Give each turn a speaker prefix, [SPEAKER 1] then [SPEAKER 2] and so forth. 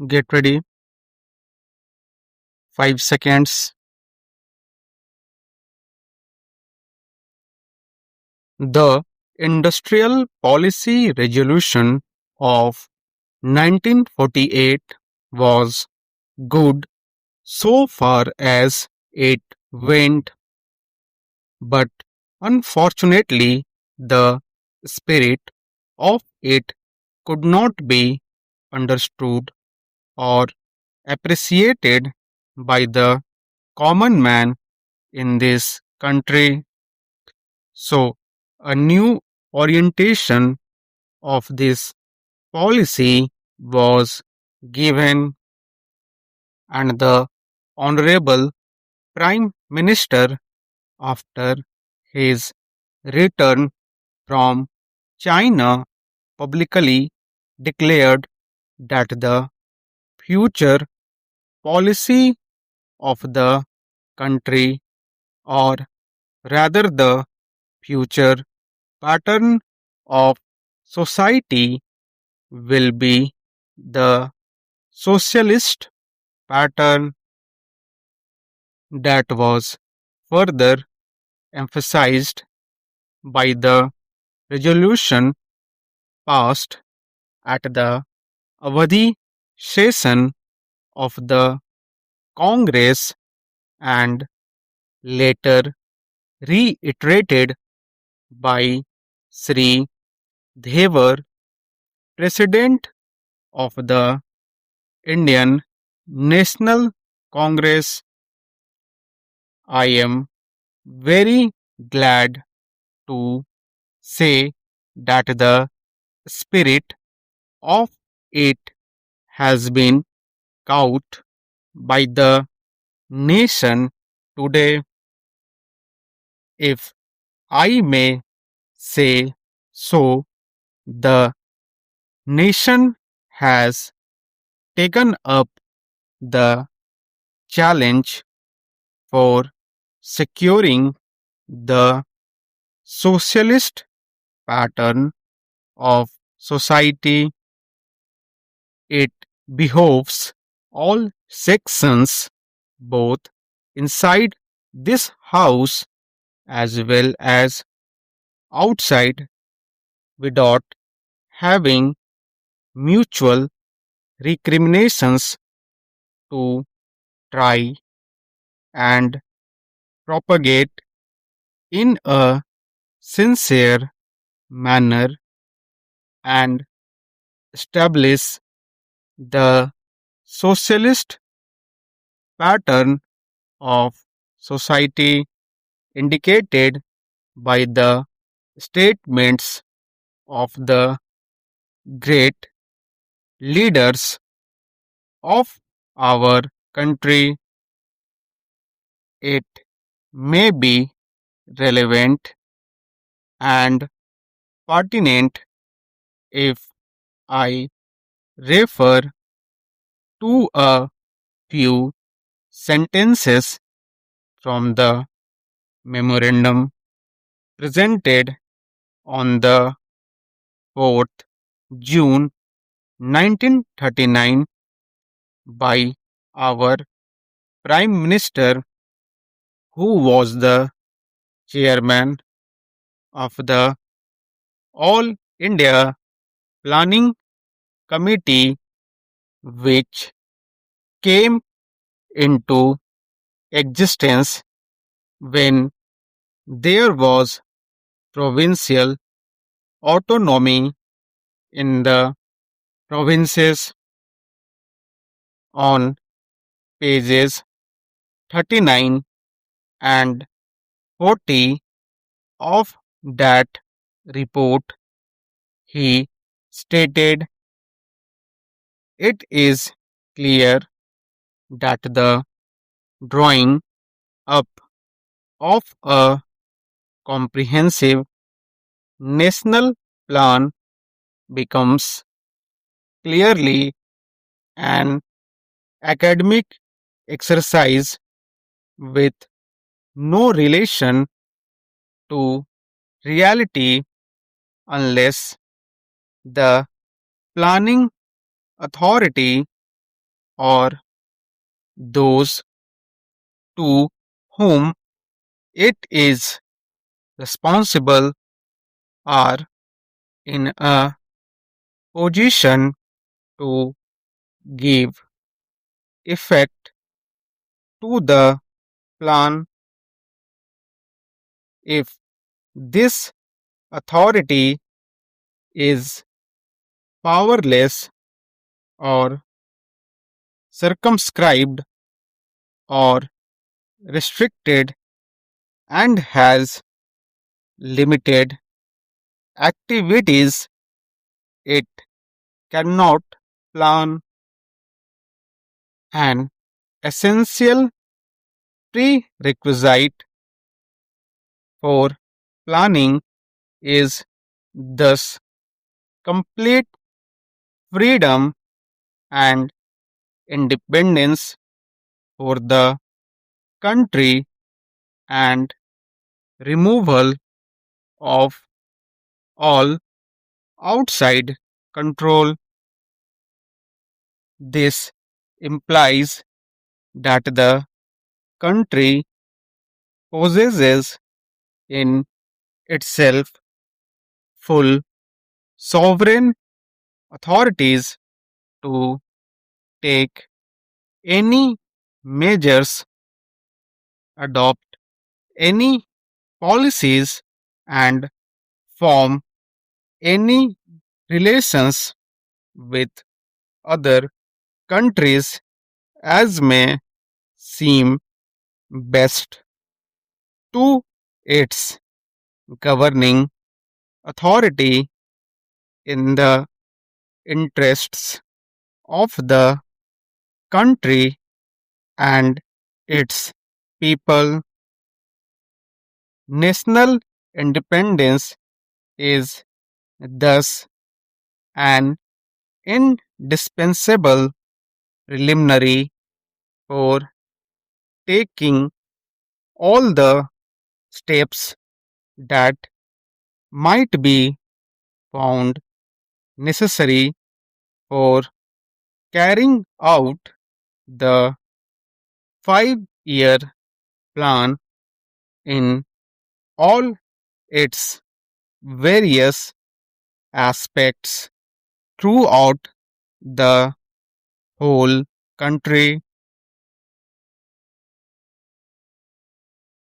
[SPEAKER 1] Get ready. 5 seconds. The Industrial Policy Resolution of 1948 was good so far as it went, but unfortunately, the spirit of it could not be understood or appreciated by the common man in this country. So, a new orientation of this policy was given, and the Honorable Prime Minister, after his return from China, publicly declared that the future policy of the country, or rather the future pattern of society, will be the socialist pattern. That was further emphasized by the resolution passed at the Avadi session of the Congress and later reiterated by Sri Devar, President of the Indian National Congress. I am very glad to say that the spirit of it has been caught by the nation today, if I may say so. The nation has taken up the challenge for securing the socialist pattern of society. It behoves all sections, both inside this house as well as outside, without having mutual recriminations, to try and propagate in a sincere manner and establish the socialist pattern of society indicated by the statements of the great leaders of our country. It may be relevant and pertinent if I refer to a few sentences from the memorandum presented on the 4th June 1939 by our Prime Minister, who was the chairman of the All India Planning Committee, which came into existence when there was provincial autonomy in the provinces. On pages 39 and 40 of that report, he stated, "It is clear that the drawing up of a comprehensive national plan becomes clearly an academic exercise with no relation to reality unless the planning authority or those to whom it is responsible are in a position to give effect to the plan. If this authority is powerless or circumscribed or restricted and has limited activities, it cannot plan. An essential prerequisite for planning is thus complete freedom and independence for the country and removal of all outside control. This implies that the country possesses in itself full sovereign authorities to take any measures, adopt any policies, and form any relations with other countries as may seem best to its governing authority in the interests of the country and its people. National independence is thus an indispensable preliminary for taking all the steps that might be found necessary for carrying out the 5-year plan in all its various aspects throughout the whole country.